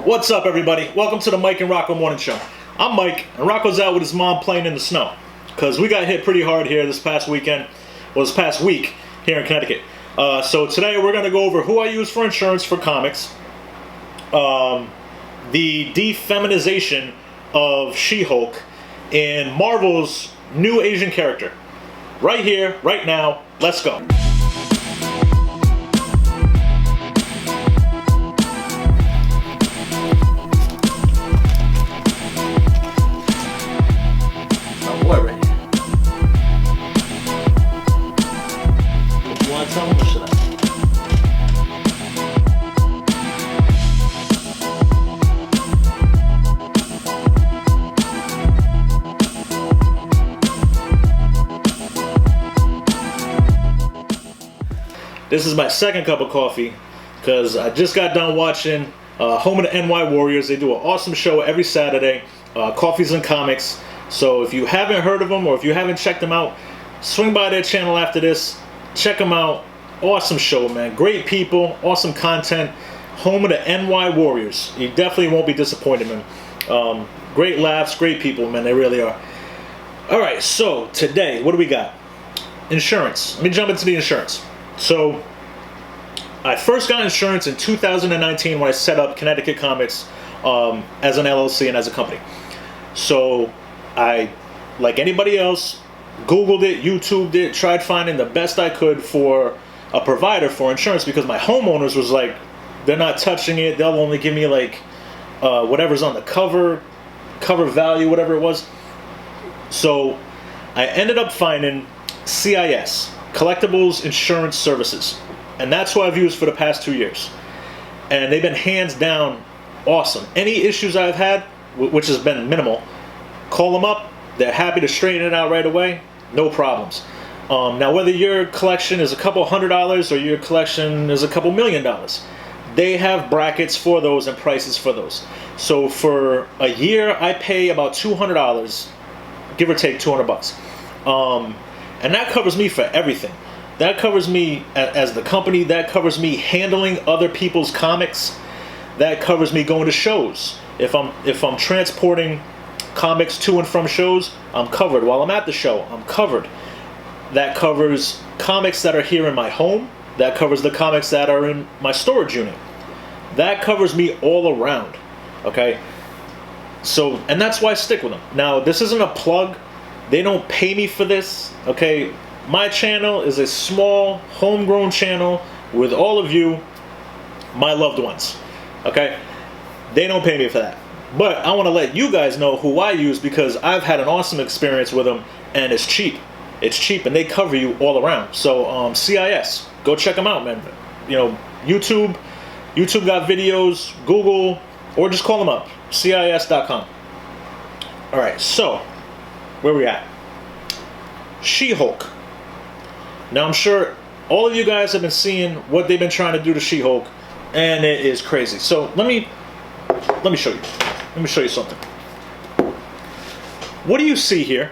What's up, everybody? Welcome to the Mike and Rocco Morning Show. I'm Mike, and Rocco's out with his mom playing in the snow because we got hit pretty hard here this past weekend, well, this past week here in Connecticut. So today we're going to go over who I use for insurance for comics, the defeminization of She-Hulk, and Marvel's new Asian character. Right here, right now, let's go. This is my second cup of coffee because I just got done watching Home of the NY Warriors. They do an awesome show every Saturday, Coffees and Comics. So if you haven't heard of them or if you haven't checked them out, swing by their channel after this. Check them out. Awesome show, man. Great people, awesome content. Home of the NY Warriors. You definitely won't be disappointed, man. Great laughs, great people, man. They really are. All right, so today, what do we got? Insurance. Let me jump into the insurance. So, I first got insurance in 2019 when I set up Connecticut Comics as an LLC and as a company. So, I, like anybody else, Googled it, YouTubed it, tried finding the best I could for a provider for insurance because my homeowners was like, they're not touching it, they'll only give me like whatever's on the cover value, whatever it was. So, I ended up finding CIS. Collectibles Insurance Services, and that's who I've used for the past 2 years, and they've been hands down awesome. Any issues I've had, which has been minimal, call them up, they're happy to straighten it out right away, no problems. Now whether your collection is a couple $100 or your collection is a couple $1 million, they have brackets for those and prices for those. So for a year I pay about $200, give or take $200. And that covers me for everything. That covers me as the company. That covers me handling other people's comics. That covers me going to shows. If I'm transporting comics to and from shows, I'm covered. While I'm at the show, I'm covered. That covers comics that are here in my home. That covers the comics that are in my storage unit. That covers me all around. Okay? So, and that's why I stick with them. Now, this isn't a plug. They don't pay me for this, okay? My channel is a small, homegrown channel with all of you, my loved ones, okay? They don't pay me for that. But I want to let you guys know who I use because I've had an awesome experience with them, and it's cheap. It's cheap, and they cover you all around. So, CIS, go check them out, man. You know, YouTube got videos, Google, or just call them up, CIS.com. All right, so where we at? She-Hulk. Now I'm sure all of you guys have been seeing what they've been trying to do to She-Hulk, and it is crazy. So let me show you. Let me show you something. What do you see here?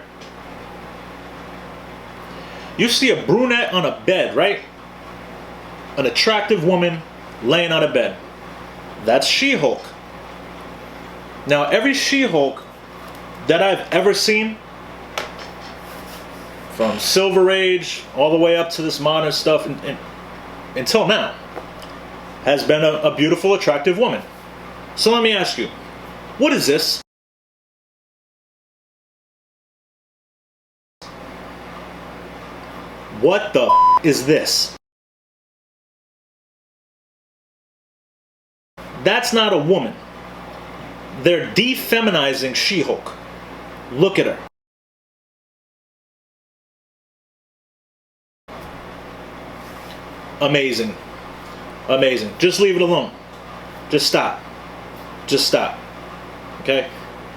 You see a brunette on a bed, right? An attractive woman laying on a bed. That's She-Hulk. Now every She-Hulk that I've ever seen, from Silver Age all the way up to this modern stuff until now, has been a beautiful, attractive woman. So let me ask you, what is this? What the is this? That's not a woman. They're defeminizing She-Hulk. Look at her. Amazing. Amazing. Just leave it alone. Just stop. Just stop. Okay?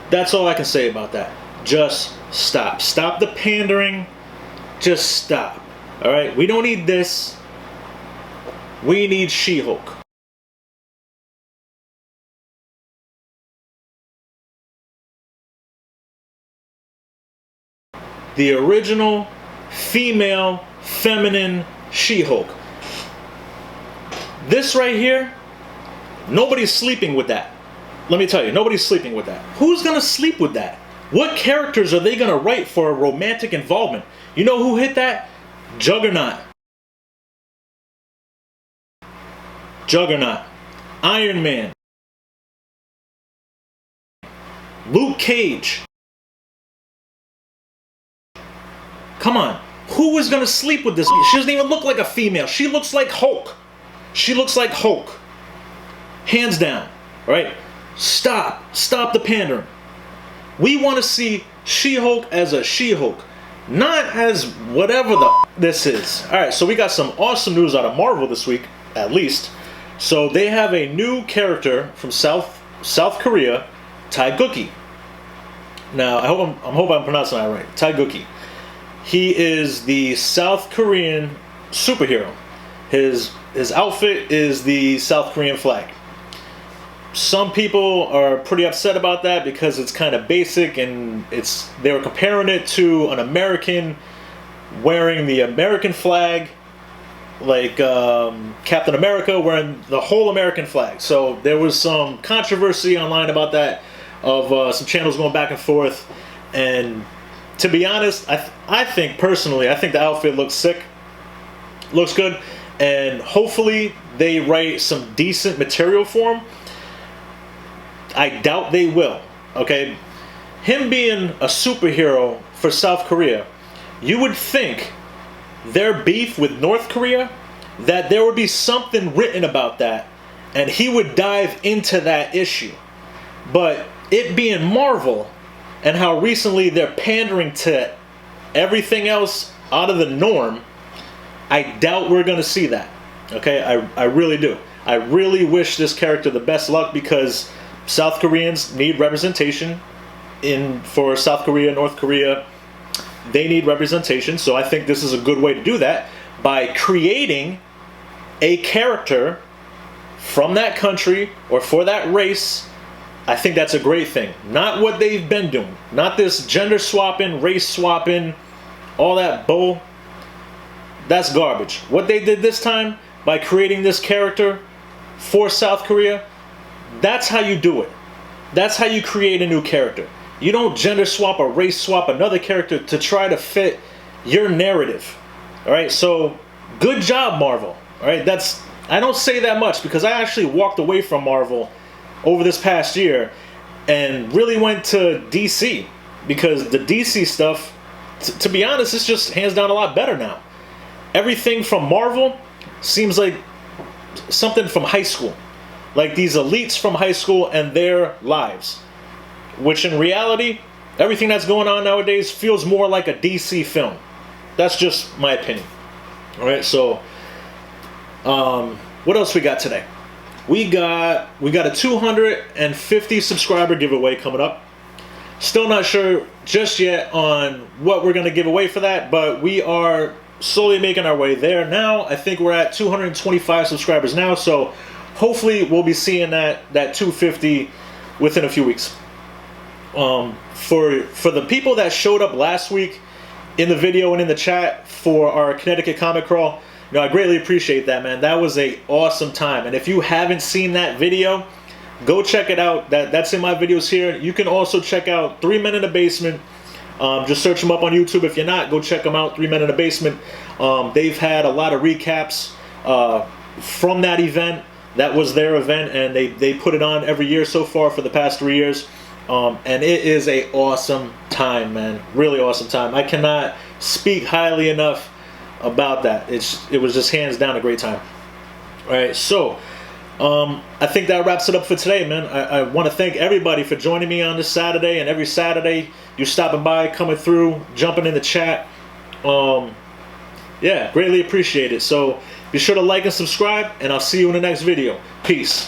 That's all I can say about that. Just stop. Stop the pandering. Just stop. Alright? We don't need this. We need She-Hulk. The original female, feminine She-Hulk. This right here, nobody's sleeping with that. let me tell you, nobody's sleeping with that. Who's gonna sleep with that? What characters are they gonna write for a romantic involvement? You know who hit that? Juggernaut. Juggernaut. Iron Man. Luke Cage. Come on. Who is gonna sleep with this? She doesn't even look like a female. She looks like Hulk. She looks like Hulk. Hands down. Right? Stop. Stop the pandering. We want to see She-Hulk as a She-Hulk. Not as whatever this is. Alright, so we got some awesome news out of Marvel this week, at least. So they have a new character from South Korea, Taegukgi. Now, I hope I'm pronouncing that right. Taegukgi. He is the South Korean superhero. His outfit is the South Korean flag. Some people are pretty upset about that because it's kind of basic, and they were comparing it to an American wearing the American flag, like Captain America wearing the whole American flag. So there was some controversy online about that, of some channels going back and forth. And to be honest, I think personally, I think the outfit looks sick, looks good, and hopefully they write some decent material for him. I doubt they will, okay? Him being a superhero for South Korea, you would think their beef with North Korea, that there would be something written about that, and he would dive into that issue. But it being Marvel, and how recently they're pandering to everything else out of the norm, I doubt we're going to see that, okay? I really do. I really wish this character the best luck, because South Koreans need representation for South Korea, North Korea. They need representation, so I think this is a good way to do that, by creating a character from that country or for that race. I think that's a great thing. Not what they've been doing. Not this gender swapping, race swapping, all that bull. That's garbage. What they did this time, by creating this character for South Korea, that's how you do it. That's how you create a new character. You don't gender swap or race swap another character to try to fit your narrative. Alright, so good job, Marvel. Alright, I don't say that much, because I actually walked away from Marvel over this past year and really went to DC, because the DC stuff, to be honest, it's just hands down a lot better now. Everything from Marvel seems like something from high school. Like these elites from high school and their lives. Which in reality, everything that's going on nowadays feels more like a DC film. That's just my opinion. Alright, so what else we got today? We got a 250 subscriber giveaway coming up. Still not sure just yet on what we're going to give away for that, but we are slowly making our way there now. I think we're at 225 subscribers now, so hopefully we'll be seeing that 250 within a few weeks. For the people that showed up last week in the video and in the chat for our Connecticut comic crawl, I greatly appreciate that, man. That was a awesome time. And if you haven't seen that video, go check it out. That's in my videos here. You can also check out 3 Men in the Basement. Just search them up on YouTube. If you're not, go check them out, 3 Men in the Basement. They've had a lot of recaps from that event. That was their event, and they put it on every year so far for the past 3 years. And it is a awesome time, man. Really awesome time. I cannot speak highly enough about that. It was just hands down a great time. All right, so I think that wraps it up for today, man. I want to thank everybody for joining me on this Saturday, and every Saturday you're stopping by, coming through, jumping in the chat. Yeah, greatly appreciate it. So be sure to like and subscribe, and I'll see you in the next video. Peace.